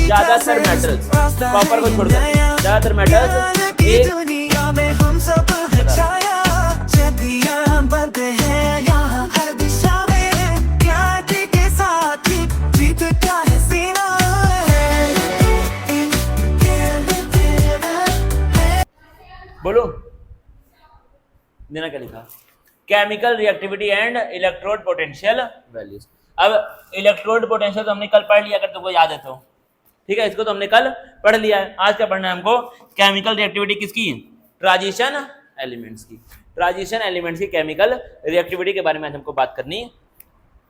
ज्यादातर metals, copper को छोड़कर ज्यादातर मेटल्स एक दुनिया में हम सब है छाया, चंदियां बनते हैं यहाँ हर दिशा में, क्रांति के साथ ही जीतता है सीना। बोलो देना क्या लिखा, chemical reactivity and electrode potential values. अब इलेक्ट्रोड पोटेंशियल तो हमने कल पढ़ लिया, अगर तुमको याद है तो, ठीक है, इसको तो हमने कल पढ़ लिया है। आज क्या पढ़ना है हमको, केमिकल रिएक्टिविटी किसकी, ट्रांजिशन एलिमेंट्स की, ट्रांजिशन एलिमेंट्स की केमिकल रिएक्टिविटी के बारे में आज हमको बात करनी।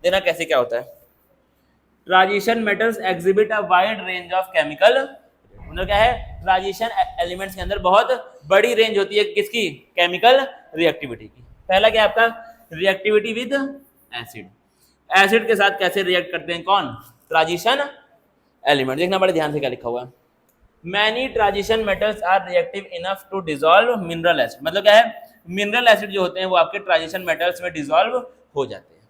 देना कैसे क्या होता है, transition metals exhibit a wide range of chemical, मतलब क्या है, ट्रांजिशन एलिमेंट्स के अंदर बहुत बड़ी रेंज होती है किसकी, केमिकल रिएक्टिविटी की। पहला क्या है आपका, रिएक्टिविटी विद एसिड, एसिड के साथ कैसे रिएक्ट करते हैं कौन, ट्रांजिशन एलिमेंट। देखना बड़े ध्यान से क्या लिखा हुआ है, many transition metals are reactive enough to dissolve mineral acid, मतलब क्या है, मिनरल एसिड जो होते हैं वो आपके ट्रांजिशन मेटल्स में डिसॉल्व हो जाते हैं।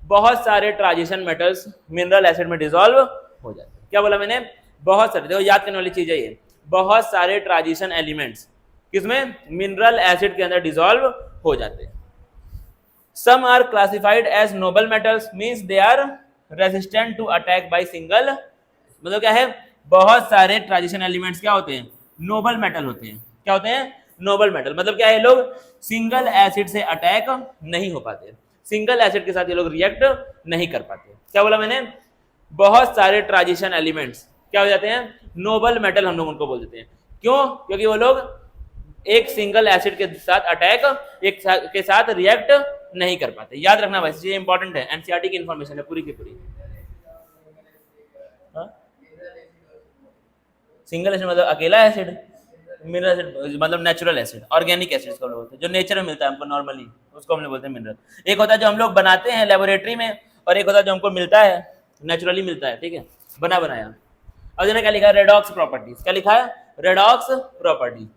बहुत सारे ट्रांजिशन मेटल्स मिनरल एसिड में डिसॉल्व हो जाते हैं। क्या बोला मैंने, बहुत सारे, देखो याद करने वाली चीज है ये, बहुत सारे ट्रांजिशन एलिमेंट्स किसमें, मिनरल एसिड के अंदर डिसॉल्व हो जाते हैं। Some are classified as noble metals, means they are resistant to attack by single, मतलब क्या है, बहुत सारे ट्रांजिशन एलिमेंट्स क्या होते हैं, नोबल मेटल होते हैं। क्या होते हैं, नोबल मेटल, मतलब क्या है, लोग सिंगल एसिड से अटैक नहीं हो पाते, सिंगल एसिड के साथ ये लोग रिएक्ट नहीं कर पाते। क्या बोला मैंने, बहुत सारे ट्रांजिशन एलिमेंट्स क्या हो जाते हैं, नोबल मेटल हम लोग उनको बोल देते हैं। क्यों, क्योंकि वो लोग एक सिंगल एसिड के साथ अटैक के साथ रिएक्ट नहीं कर पाते। याद रखना भाई, ये इंपॉर्टेंट है, एनसीईआरटी की इंफॉर्मेशन है पूरी की पूरी। सिंगल एसिड मतलब अकेला एसिड, मिनरल एसिड मतलब नेचुरल एसिड, ऑर्गेनिक एसिड को हम बोलते हैं, जो नेचर में मिलता है हमको नॉर्मली, उसको हम लोग बोलते हैं मिनरल। एक होता है जो हम लोग बनाते हैं लेबोरेटरी में, और एक होता है जो हमको मिलता है, नेचुरली मिलता है, ठीक है, बना बनाया। और जो क्या लिखा है, रेडॉक्स प्रॉपर्टीज, क्या लिखा है, redox property,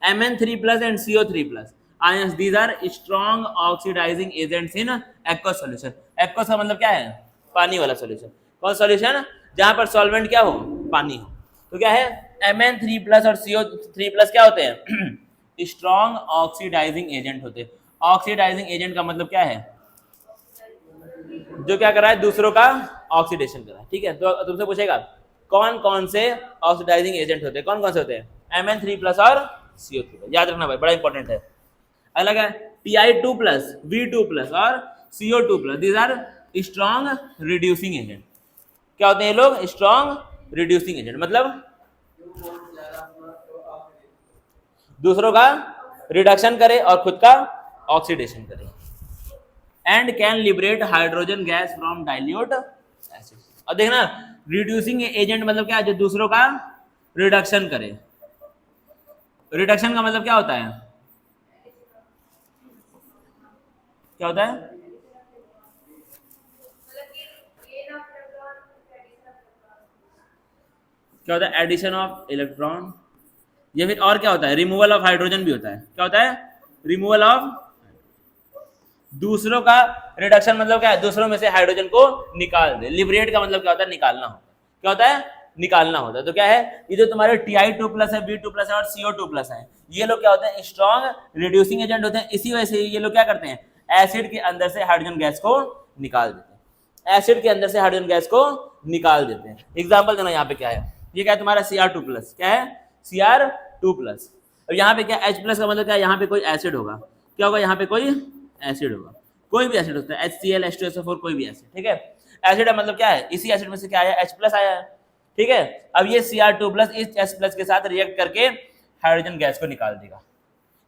Mn3+ and CO3+ ions, these are strong oxidizing agents in aqueous solution। aqueous का मतलब क्या है, पानी वाला सॉल्यूशन। कौन सॉल्यूशन, जहां पर सॉल्वेंट क्या हो, पानी हो। तो क्या है, Mn3+ और CO3+ क्या होते हैं, स्ट्रॉन्ग ऑक्सीडाइजिंग एजेंट होते हैं। ऑक्सीडाइजिंग एजेंट का मतलब क्या है, जो क्या कर रहा है, दूसरों का ऑक्सीडेशन कर रहा है, ठीक है। तो तुमसे पूछेगा कौन कौन से ऑक्सीडाइजिंग एजेंट होते हैं, कौन कौन से होते हैं, Mn3+ और CO3+, याद रखना भाई, बड़ा इंपॉर्टेंट है। अलग है Ti2+, V2+ और CO2+, these are strong reducing agent. क्या होते हैं ये लोग, स्ट्रॉन्ग रिड्यूसिंग एजेंट, मतलब दूसरों का रिडक्शन करे और खुद का ऑक्सीडेशन करे। And can liberate hydrogen gas from dilute acid. और देखना, रिड्यूसिंग एजेंट मतलब क्या है, जो दूसरों का रिडक्शन करे। रिडक्शन का मतलब क्या होता है, क्या होता है, क्या होता है, एडिशन ऑफ इलेक्ट्रॉन, या फिर और क्या होता है, रिमूवल ऑफ हाइड्रोजन भी होता है। क्या होता है, रिमूवल ऑफ, दूसरों का रिडक्शन मतलब क्या है, दूसरों में से हाइड्रोजन को निकाल दे। लिबरेट का मतलब क्या होता है, निकालना होता है। क्या होता है, निकालना होता है। तो क्या है, ये जो तुम्हारे Ti2+ है, V2+ है और CO2+ है, ये लोग क्या होते हैं, स्ट्रॉन्ग रिड्यूसिंग एजेंट होते हैं। इसी वजह से ये लोग क्या करते हैं, एसिड के अंदर से हाइड्रोजन गैस को निकाल देते हैं, एसिड के अंदर से हाइड्रोजन गैस को निकाल देते हैं। एग्जाम्पल देना, यहाँ पे क्या है, ये क्या है तुम्हारा Cr2+, क्या है, Cr2+। और यहाँ पे क्या, H+ का मतलब क्या है, यहाँ पे कोई एसिड होगा। क्या होगा, यहाँ पे कोई एसिड होगा, कोई भी एसिड होता है, HCl, H2SO4, कोई भी एसिड, ठीक है। एसिड है मतलब क्या है, इसी एसिड में से क्या आया, H+ आया है, ठीक है। अब ये Cr2+ इस H+ के साथ रिएक्ट करके हाइड्रोजन गैस को निकाल देगा।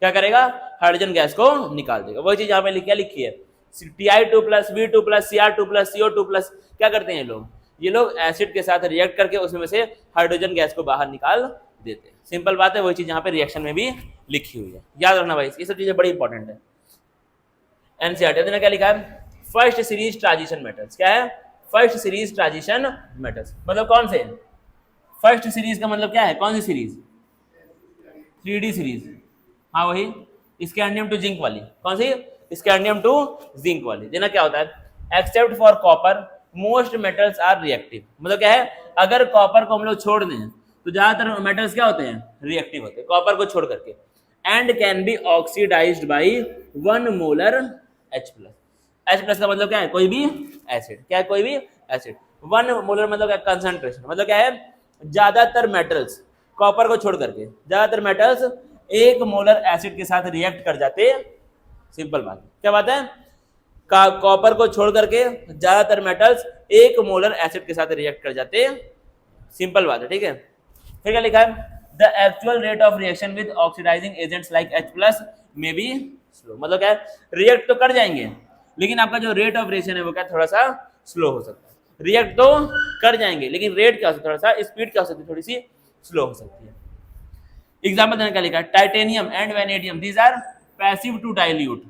क्या करेगा, हाइड्रोजन गैस को निकाल देगा। वही चीज यहाँ पे क्या लिखी है, Ti2+, V2+, Cr2+, CO2+, क्या करते हैं ये लोग एसिड के साथ रिएक्ट करके उसमें से हाइड्रोजन गैस को बाहर निकाल देते हैं। सिंपल बात है, वही चीज यहाँ पे रिएक्शन में भी लिखी हुई है, याद रखना भाई, ये सब चीजें बड़ी इंपॉर्टेंट है। एनसीईआरटी ने क्या लिखा है, फर्स्ट सीरीज ट्रांजिशन मेटल्स, क्या है, फर्स्ट सीरीज ट्रांजिशन मेटल्स, मतलब कौन से, फर्स्ट सीरीज का मतलब क्या है, कौन सी सीरीज, 3D सीरीज, हाँ वही स्कैंडियम टू जिंक वाली। कौन सी, स्कैंडियम टू जिंक वाली। देना क्या होता है, except for copper most metals are reactive, मतलब क्या है, अगर कॉपर को हम लोग छोड़ दें तो ज्यादातर मेटल्स क्या होते हैं, रिएक्टिव होते हैं, कॉपर को छोड़ करके। And can be oxidised by 1 molar H+। H+ का मतलब क्या है, कोई भी एसिड। क्या है, कोई भी एसिड। 1 मोलर मतलब क्या, कंसंट्रेशन, मतलब क्या है, ज्यादातर मेटल्स कॉपर को छोड़ करके ज्यादातर मेटल्स 1 मोलर एसिड के साथ रिएक्ट कर जाते हैं। सिंपल बात है, क्या बात है, कॉपर को छोड़ करके ज्यादातर मेटल्स 1 मोलर एसिड के साथ रिएक्ट कर जाते हैं। सिंपल बात है, ठीक है। फिर क्या लिखा है, the actual rate of reaction with oxidising agents like H+ may be slow, मतलब क्या है, रिएक्ट तो कर जाएंगे लेकिन आपका जो रेट ऑफ रिएक्शन है वो क्या, थोड़ा सा स्लो हो सकता है। रिएक्ट तो कर जाएंगे लेकिन रेट क्या हो सकता है, थोड़ा सा स्पीड क्या हो सकती है, थोड़ी सी स्लो हो सकती है। एग्जाम्पल देने क्या लिखा है, titanium and vanadium these are passive to dilute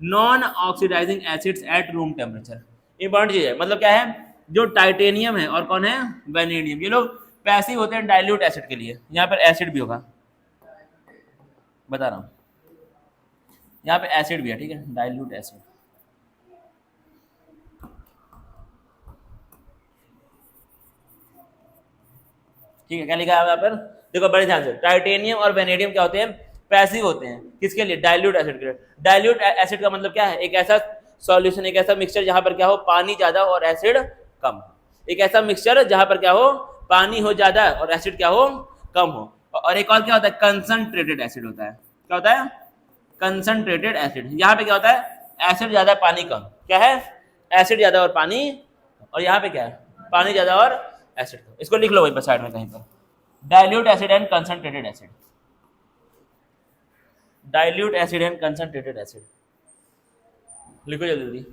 non oxidising acids at room temperature. Important चीज है, मतलब क्या है, जो टाइटेनियम है और कौन है, वेनेडियम, ये लोग पैसिव होते हैं डाइल्यूट एसिड के लिए। यहाँ पर एसिड भी होगा, बता रहा हूँ, यहाँ पे एसिड भी है, ठीक है, डाइल्यूट एसिड। ठीक है, क्या लिखा है यहाँ पर, देखो बड़े ध्यान से, टाइटेनियम और वेनेडियम क्या होते हैं, पैसिव होते हैं, किसके लिए, डाइल्यूट एसिड के लिए। डाइल्यूट एसिड का मतलब क्या है, एक ऐसा सॉल्यूशन, एक ऐसा मिक्सचर जहां पर क्या हो, पानी ज्यादा और एसिड कम। एक ऐसा मिक्सचर जहां पर क्या हो, पानी हो ज्यादा और एसिड क्या हो, कम हो। और एक और क्या होता है, कंसंट्रेटेड एसिड होता है। क्या होता है, कंसंट्रेटेड एसिड। यहाँ पे क्या होता है, एसिड ज्यादा पानी कम। क्या है, एसिड ज्यादा और पानी, और यहाँ पे क्या है, पानी ज्यादा और एसिड कम। इसको लिख लो वहीं पर साइड में कहीं पर, dilute acid and concentrated acid. Dilute acid and concentrated acid लिखो जल्दी।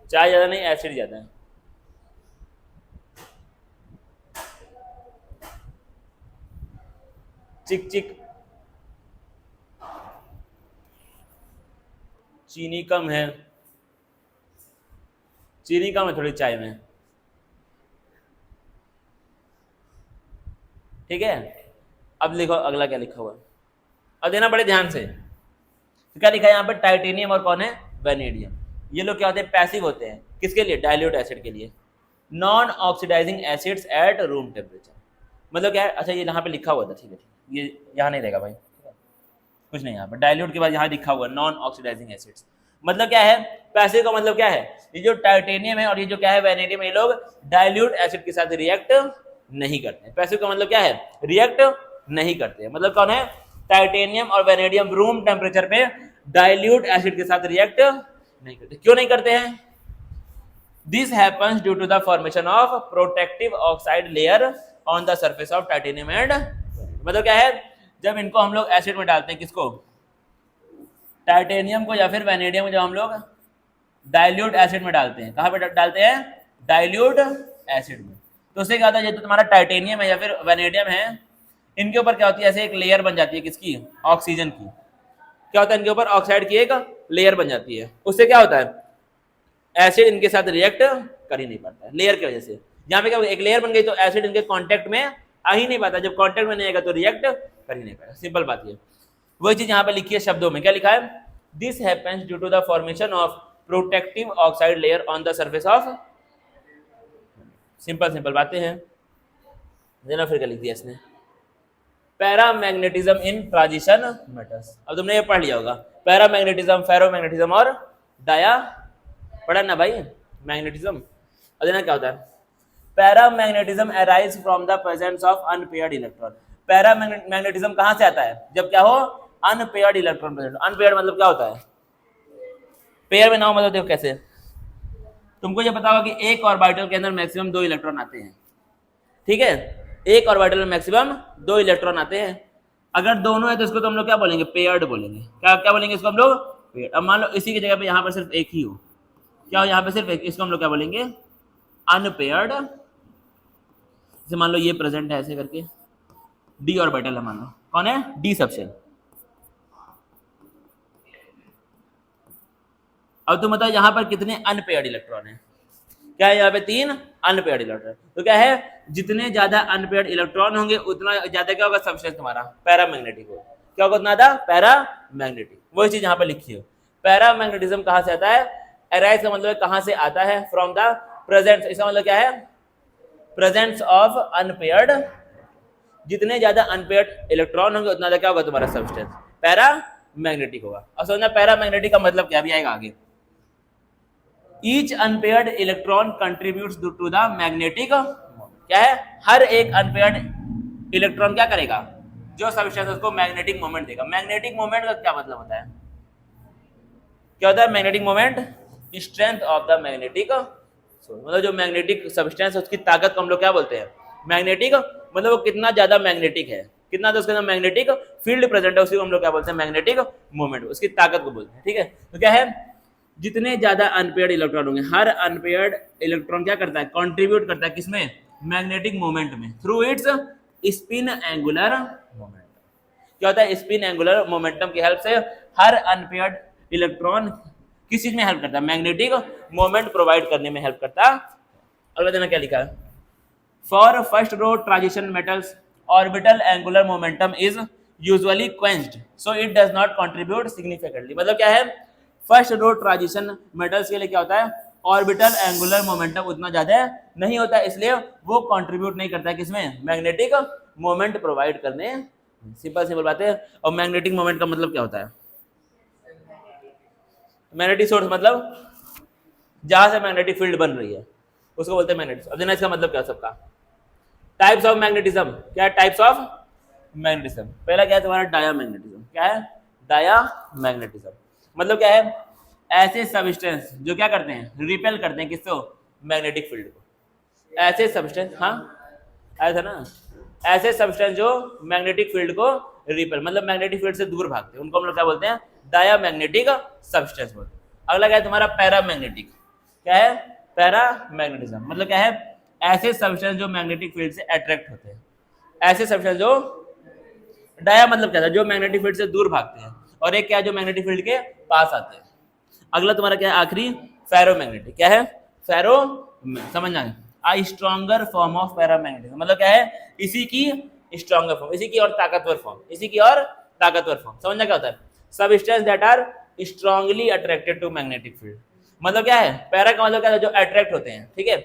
चाय ज्यादा नहीं, एसिड ज्यादा है। चिक चिक, चीनी कम है, चीनी कम है थोड़ी चाय में, ठीक है। अब लिखो अगला क्या लिखा हुआ, अब देना बड़े ध्यान से। तो क्या लिखा है यहाँ पर, टाइटेनियम और कौन है, वेनेडियम। ये लोग क्या होते हैं, पैसिव होते हैं, किसके लिए, डाइल्यूट एसिड के लिए। Non oxidising acids at room temperature, मतलब क्या है, अच्छा ये यहाँ पे लिखा हुआ था, ठीक है, ये यहाँ नहीं रहेगा भाई, कुछ नहीं यहाँ पर, डाइल्यूट के बाद यहाँ लिखा हुआ नॉन ऑक्सीडाइजिंग एसिड्स, मतलब क्या है, पैसिव का मतलब क्या है, ये जो टाइटेनियम है और ये जो क्या है, वेनेडियम, ये लोग डाइल्यूट एसिड के साथ रिएक्ट नहीं करते। पैसिव का मतलब क्या है, रिएक्ट नहीं करते। मतलब कौन है, टाइटेनियम और वेनेडियम रूम टेम्परेचर पे डाइल्यूट एसिड के साथ रिएक्ट नहीं करते। क्यों नहीं करते हैं, this happens due to the formation of protective oxide layer on the surface of titanium and, मतलब क्या है, जब इनको हम लोग एसिड में डालते हैं, किसको, टाइटेनियम को या फिर वेनेडियम को, जब हम लोग डाइल्यूट एसिड में डालते हैं, कहाँ पे डालते हैं, डाइल्यूट एसिड में, तो उससे क्या होता है, जो तुम्हारा टाइटेनियम है या फिर वेनेडियम है, इनके ऊपर क्या होती है, ऐसे एक लेयर बन जाती है, किसकी, ऑक्सीजन की। क्या होता है, इनके ऊपर ऑक्साइड की एक लेयर बन जाती है। उससे क्या होता है, एसिड इनके साथ रिएक्ट कर ही नहीं पाता है, लेयर की वजह से। यहाँ पे क्या, एक लेयर बन गई तो एसिड इनके कांटेक्ट में आ ही नहीं पाता, जब कांटेक्ट में नहीं आएगा तो रिएक्ट कर ही नहीं पाएगा। सिंपल बात है। वही चीज यहाँ पे लिखी है शब्दों में, क्या लिखा है, this happens due to the formation of protective oxide layer on the surface of, simple simple बातें हैं। देना फिर क्या लिख दिया इसने, पैरामैग्नेटिज्म इन ट्रांजिशन मेटल्स। अब तुमने ये पढ़ लिया होगा, पैरामैग्नेटिज्म, फेरोमैग्नेटिज्म और डाया, पढ़ा ना भाई, मैग्नेटिज्म। अब देना क्या होता है, paramagnetism arise from the presence of unpaired electron. Paramagnetism कहाँ से आता है, जब क्या हो, अनपेयर्ड इलेक्ट्रॉन प्रेजेंट। अनपेयर्ड मतलब क्या होता है, पेयर में ना हो मतलब देखो कैसे, तुमको ये पता होगा कि एक ऑर्बिटल के अंदर मैक्सिमम 2 इलेक्ट्रॉन आते हैं, ठीक है, एक ऑर्बिटल में मैक्सिमम 2 इलेक्ट्रॉन आते हैं। अगर दोनों है तो इसको तो हम लोग क्या बोलेंगे, पेयर्ड बोलेंगे। क्या क्या बोलेंगे इसको हम लोग, पेयर्ड। अब मान लो इसी की जगह पे यहाँ पर सिर्फ एक ही हो, क्या हो, यहाँ पे सिर्फ एक, इसको हम लोग क्या बोलेंगे, अनपेयर्ड। जैसे मान लो ये प्रेजेंट है ऐसे करके, डी ऑर्बिटल है, मान लो कौन है, डी सबशेल। अब तुम बताओ यहाँ पर कितने अनपेयर्ड इलेक्ट्रॉन है, क्या है, यहाँ पे 3 अनपेयर्ड इलेक्ट्रॉन। तो क्या है, जितने ज्यादा अनपेयर्ड इलेक्ट्रॉन होंगे उतना ज्यादा क्या होगा, सबशेल तुम्हारा पैरामैग्नेटिक होगा। क्या होगा, उतना ज्यादा पैरामैग्नेटिक। वही चीज यहाँ पे लिखी है, पैरामैग्नेटिज्म कहां से आता है? अराइज का मतलब कहां से आता है? फ्रॉम द प्रेजेंस, इसका मतलब क्या है? प्रेजेंस ऑफ अनपेयर्ड, जितने ज्यादा अनपेयर्ड इलेक्ट्रॉन होंगे उतना ज्यादा क्या होगा तुम्हारा सब्सटेंस? पैरामैग्नेटिक होगा। और समझना पैरामैग्नेटिक का मतलब क्या भी आएगा आगे। Each unpaired electron contributes to the magnetic, क्या है? हर एक अनपेयर्ड इलेक्ट्रॉन क्या करेगा? जो सब्सटेंस उसको मैग्नेटिक मोमेंट देगा। मैग्नेटिक मोमेंट का क्या मतलब होता है? क्या होता है magnetic moment? Strength of the magnetic, मतलब जो मैग्नेटिक सब्सटेंस है उसकी ताकत को हम लोग क्या बोलते हैं? मैग्नेटिक, मतलब वो कितना ज्यादा मैग्नेटिक है, कितना तो उसके अंदर मैग्नेटिक फील्ड प्रेजेंट है, उसी को हम लोग क्या बोलते हैं? मैग्नेटिक मोमेंट, उसकी ताकत को बोलते हैं। ठीक है, तो क्या है? जितने ज्यादा अनपेयर्ड इलेक्ट्रॉन होंगे, हर अनपेयर्ड इलेक्ट्रॉन क्या करता है? कंट्रीब्यूट करता है किसमें? मैग्नेटिक मोमेंट में, through it's spin angular moment. क्या होता है? स्पिन एंगुलर मोमेंटम की हेल्प से हर अनपेयर्ड इलेक्ट्रॉन किस चीज में हेल्प करता है? मैग्नेटिक मोमेंट प्रोवाइड करने में हेल्प करता है। अगला देना क्या लिखा है? For first row transition metals orbital angular momentum is usually quenched so it does not contribute significantly. मतलब क्या है? फर्स्ट रो ट्रांजिशन मेटल्स के लिए क्या होता है? ऑर्बिटल एंगुलर मोमेंटम उतना ज्यादा नहीं होता है, इसलिए वो कंट्रीब्यूट नहीं करता है किसमें? मैग्नेटिक मोमेंट प्रोवाइड करने। सिंपल सिंपल बात है। और मैग्नेटिक मोमेंट का मतलब क्या होता है? मैग्नेटिक सोर्स मतलब जहां से मैग्नेटिक फील्ड बन रही है उसको बोलते हैं मैग्नेटिक। अब देना इसका मतलब क्या है सबका? Types of magnetism. क्या है टाइप्स ऑफ मैग्नेटिज्म? पहला क्या है तुम्हारा? डायामैग्नेटिज्म। क्या है? डायामैग्नेटिज्म मतलब क्या है? ऐसे सब्सटेंस जो क्या करते हैं? रिपेल करते हैं किसको? मैग्नेटिक फील्ड को। ऐसे सब्सटेंस, हाँ ऐसा ना, ऐसे सब्सटेंस जो मैग्नेटिक फील्ड को रिपेल, मतलब मैग्नेटिक फील्ड से दूर भागते हैं, उनको हम लोग क्या बोलते हैं? डायामैग्नेटिक सब्सटेंस बोलते हैं। अगला क्या है तुम्हारा? पैरामैग्नेटिक। क्या है? पैरामैग्नेटिज्म मतलब क्या है? ऐसे सब्सटेंस जो मैग्नेटिक फील्ड से अट्रैक्ट होते हैं, ऐसे सब्सटेंस जो, डाया मतलब क्या था? जो मैग्नेटिक फील्ड से दूर भागते हैं, और एक क्या है? जो मैग्नेटिक फील्ड के पास आते हैं। अगला तुम्हारा क्या है आखिरी? फेरोमैग्नेटिक। क्या है? फेरो, समझना है, आ स्ट्रॉन्गर फॉर्म ऑफ पैरामैग्नेटिज्म मतलब क्या है? इसी की स्ट्रॉन्गर फॉर्म, इसी की और ताकतवर फॉर्म, इसी की और ताकतवर फॉर्म। समझना क्या होता है? Substance that are strongly attracted to magnetic field. मतलब क्या है? पैरा का मतलब क्या है? जो अट्रैक्ट होते हैं, ठीक है।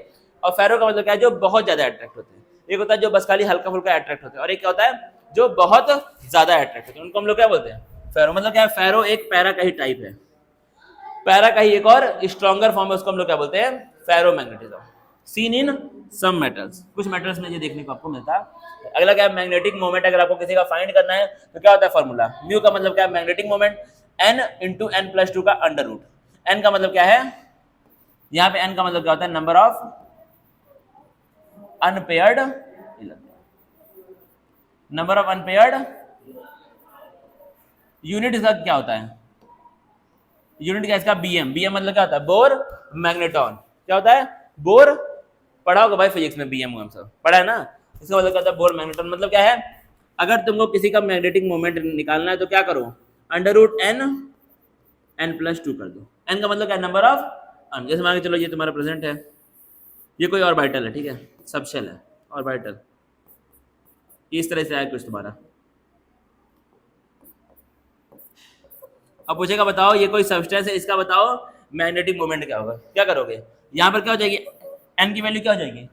और फेरो का मतलब क्या है? जो बहुत ज्यादा अट्रैक्ट होते हैं। एक होता है जो बस खाली हल्का फुल्का अट्रैक्ट होते हैं, और एक क्या होता है? जो बहुत ज्यादा अट्रैक्ट होते हैं, उनको हम लोग क्या बोलते हैं? फेरो। मतलब क्या है? फेरो एक पैरा का ही टाइप है, पैरा का ही एक और स्ट्रॉन्गर फॉर्म है, उसको हम लोग क्या बोलते हैं? Ferromagnetism. Seen in some metals, कुछ मेटल्स में ये देखने को आपको मिलता है। अगला क्या है? मैग्नेटिक मोमेंट अगर आपको किसी का फाइंड करना है तो क्या होता है फॉर्मूला? म्यू का मतलब क्या है? Magnetic moment n into n+2 का अंडर रूट। n का मतलब क्या है? यहाँ पे n का मतलब क्या होता है? Number of unpaired electron, number of unpaired. Unit इसका क्या होता है? यूनिट क्या इसका? बीएम। बीएम मतलब क्या होता है? Bore magneton. क्या होता है? बोर, पढ़ा होगा भाई फिजिक्स में, बीएम हम सब पढ़ा है ना। इसका मतलब क्या होता है? Bore magneton. मतलब क्या है? अगर तुमको किसी का मैग्नेटिक मोमेंट निकालना है तो क्या करो? अंडर रूट n+2 कर दो। n का मतलब क्या है? Number of an. जैसे मान के चलो ये तुम्हारा प्रेजेंट है, ये कोई ऑर्बिटल है, ठीक है, सबशेल है, ऑर्बिटल इस तरह से आया कुछ तुम्हारा। अब पूछेगा बताओ ये कोई सब्सटेंस है, इसका बताओ मैग्नेटिक मोमेंट क्या होगा? क्या करोगे? यहाँ पर क्या हो जाएगी? n की वैल्यू क्या हो जाएगी?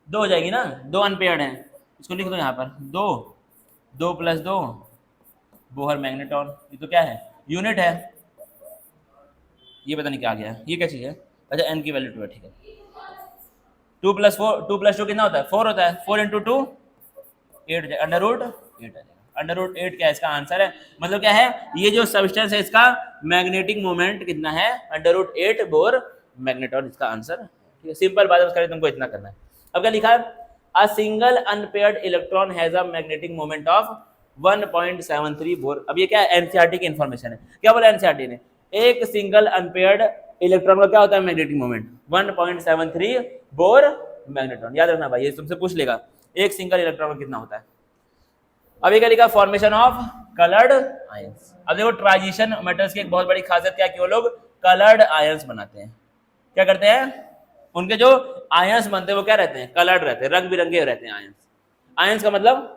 2 हो जाएगी ना, 2 अनपेयर्ड है, इसको लिख दो यहाँ पर 2, 2 + 2 बोहर मैग्नेटॉन। ये तो क्या है? यूनिट है। ये पता नहीं क्या आ गया, ये क्या चीज़ है? अच्छा n की वैल्यू 2 है, ठीक है। 2 + 4, 2 + 2 कितना होता है? 4 होता है। 4 × 2 8, अंडर रूट 8 आ जाएगा। अंडर रूट 8 क्या इसका आंसर है? मतलब क्या है? ये जो सब्सटेंस है इसका मैग्नेटिक मोमेंट कितना है? अंडर रूट 8 बोर मैग्नेटॉन इसका आंसर। ठीक है, सिंपल बात है, तुमको इतना करना है। अब क्या लिखा है? A single unpaired electron has a magnetic moment of 1.73 bore. अब ये क्या है? एनसीईआरटी की इंफॉर्मेशन है। क्या बोला एनसीईआरटी ने? एक सिंगल अनपेयर्ड इलेक्ट्रॉन का क्या होता है मैग्नेटिक मोमेंट? 1.73 bore magneton. याद रखना भाई, ये तुमसे पूछ लेगा एक सिंगल इलेक्ट्रॉन का कितना होता है। अब ये क्या लिखा? Formation of coloured ions. अब देखो ट्रांजिशन मेटल्स की एक बहुत बड़ी खासियत क्या है कि वो लोग कलर्ड आयंस बनाते हैं। क्या करते हैं? उनके जो आयंस बनते हैं वो क्या रहते हैं? कलर्ड रहते हैं, रंग बिरंगे रहते हैं आयंस। आयंस का मतलब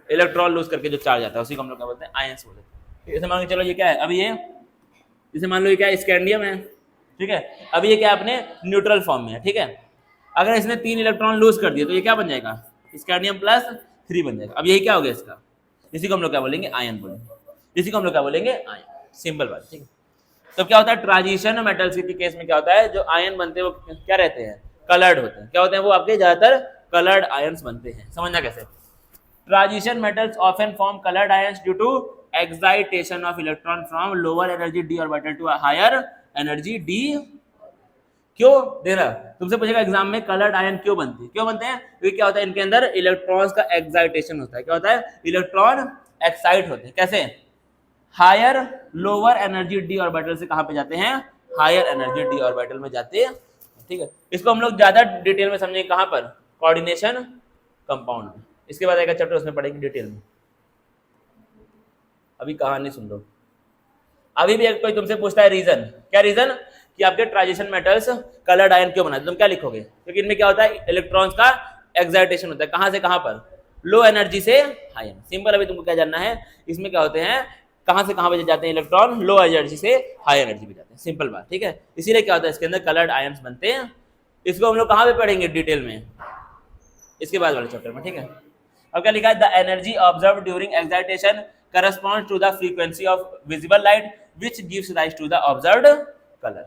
इलेक्ट्रॉन लूज करके जो चार्ज आता है उसी को हम लोग क्या बोलते हैं? आयंस बोलते हैं। जैसे मान के चलो ये क्या है? अब ये जैसे मान लो ये क्या स्कैंडियम है, ठीक है, अब ये क्या अपने न्यूट्रल फॉर्म में है, ठीक है, अगर इसने 3 इलेक्ट्रॉन लूज कर दिए तो ये क्या बन जाएगा, स्कैंडियम +3 बन जाएगा। अब यही क्या हो गया इसका, इसी को हम लोग क्या बोलेंगे, आयन बोलेंगे, इसी को हम लोग क्या बोलेंगे, आयन, सिंपल बात, ठीक है। तो क्या होता है ट्रांजिशन मेटल्स के केस में क्या होता है, जो आयन बनते हैं वो क्या रहते हैं, कलर्ड होते हैं, क्या होते हैं वो आपके ज्यादातर कलर्ड आयंस बनते हैं। समझना कैसे, transition metals often form coloured ions due to excitation of electron from lower energy d orbital to higher energy d। क्यों दे रहा, तुमसे पूछेगा एग्जाम में कलर्ड आयन क्यों बनते हैं, क्यों बनते हैं, क्योंकि क्या होता है इनके अंदर इलेक्ट्रॉन्स का एक्साइटेशन होता है, क्या होता है, इलेक्ट्रॉन एक्साइट होते हैं, कैसे, higher lower energy d orbital से कहां पे जाते हैं, हायर एनर्जी d ऑर्बिटल में जाते हैं, ठीक है। इसको हम लोग ज्यादा डिटेल में समझेंगे कहां पर, कोऑर्डिनेशन कंपाउंड में, इसके बाद एक चैप्टर उसमें पढ़ेंगे डिटेल में, अभी कहानी सुन लो। अभी भी कोई तुमसे पूछता है रीजन, क्या रीजन, कि आपके ट्रांजिशन मेटल्स कलर्ड आयन क्यों बनाते, तुम क्या लिखोगे, क्योंकि इनमें क्या होता है इलेक्ट्रॉन्स का एक्साइटेशन होता है, कहां से कहां पर, लो एनर्जी से हाई एनर्जी। सिंपल, अभी तुमको क्या जानना है, इसमें क्या होते हैं, कहां से कहां पे जाते हैं इलेक्ट्रॉन, लो एनर्जी से हाई एनर्जी पे जाते हैं, सिंपल बात, ठीक है। इसीलिए क्या होता है इसके अंदर कलर्ड आयंस बनते हैं, इसको हम लोग कहां पे पढ़ेंगे डिटेल में, इसके बाद वाले चैप्टर में, ठीक है। अब क्या लिखा है, the energy observe during excitation corresponds to the frequency of visible light which gives rise to the observed color.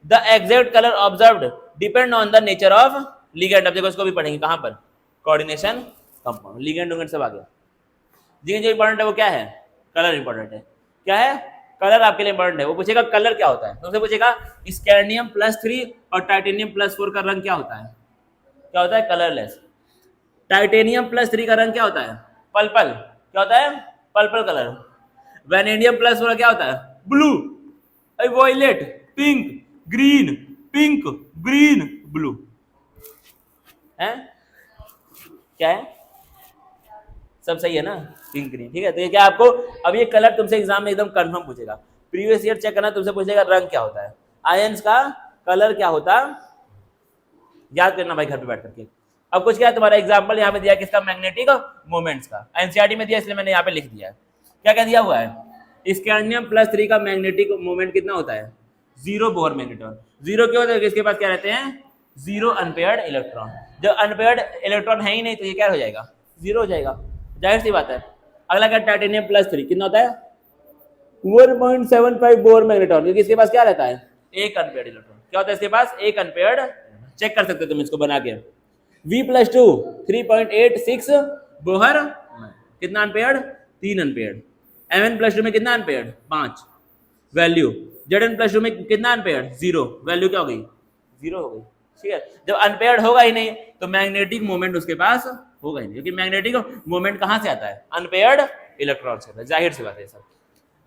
The exact color observed depend on the nature of ligand। अब देखो इसको भी पढ़ेंगे कहां पर, कोऑर्डिनेशन कंपाउंड, लिगेंड सब आ गया। जी जो इंपॉर्टेंट है वो क्या है, कलर इंपॉर्टेंट है, क्या है, कलर आपके लिए इंपॉर्टेंट है। वो पूछेगा कलर क्या होता है, तुमसे पूछेगा स्कैंडियम +3 और टाइटेनियम +4 का रंग क्या होता है, क्या होता है, कलरलेस। टाइटेनियम +3 का रंग क्या होता है, पर्पल, क्या होता है, पर्पल कलर। वैनेडियम +4 क्या होता है, blue, violet, pink, green, pink, green, blue है, क्या है, सब सही है ना, पिंक ग्रीन, ठीक है। तो ये क्या आपको, अब ये कलर तुमसे एग्जाम में एकदम कंफर्म पूछेगा, प्रीवियस ईयर चेक करना, तुमसे पूछेगा रंग क्या होता है, आयंस का कलर क्या होता, याद करना भाई घर पे बैठ करके। अब कुछ क्या है, तुम्हारा एग्जांपल यहाँ पे दिया किसका, मैग्नेटिक मोमेंट्स का, एनसीईआरटी में दिया इसलिए मैंने यहाँ पे लिख दिया है। क्या क्या दिया हुआ है, स्कैंडियम +3 का मैग्नेटिक मोमेंट कितना होता है, 0 बोर मैग्नेट्रॉन। 0 क्यों होता है, इसके पास क्या रहते हैं, 0 अनपेयर्ड इलेक्ट्रॉन। जब अनपेयर्ड इलेक्ट्रॉन है ही नहीं तो ये क्या हो जाएगा, 0 हो जाएगा, जाहिर सी बात है। अगला क्या, टाइटेनियम +3 कितना होता है, 1.75 बोर मैग्नेट्रॉन, क्योंकि इसके पास क्या रहता है, 1 अनपेयर्ड इलेक्ट्रॉन। क्या होता है इसके पास, 1 अनपेयर्ड, चेक कर सकते हो तुम इसको बना के। V+2 3.86 बोहर, कितना अनपेयर्ड, 3 अनपेयर्ड। Mn+2 में कितना अनपेयर्ड, 5 वैल्यू। Zn+2 में कितना अनपेयर्ड, 0 वैल्यू, क्या हो गई, 0 हो गई, ठीक है। जब अनपेयर्ड होगा ही नहीं तो मैग्नेटिक मोमेंट उसके पास होगा ही नहीं, क्योंकि मैग्नेटिक मोमेंट कहां से आता है, अनपेयर्ड इलेक्ट्रॉन से आता है, जाहिर सी बात है सब।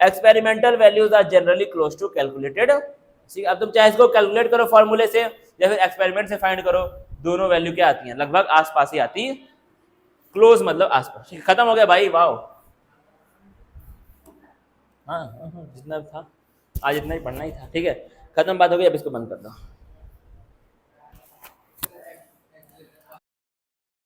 Experimental values are generally close to calculated, ठीक है। अब तुम चाहे इसको कैलकुलेट करो फॉर्मूले से या फिर एक्सपेरिमेंट से फाइंड करो, दोनों वैल्यू क्या आती हैं, लगभग आसपास ही आती है, क्लोज मतलब आसपास। खत्म हो गया भाई, वाओ, हाँ जितना था आज इतना ही पढ़ना ही था, ठीक है, खत्म बात हो गई, अब इसको बंद कर दो।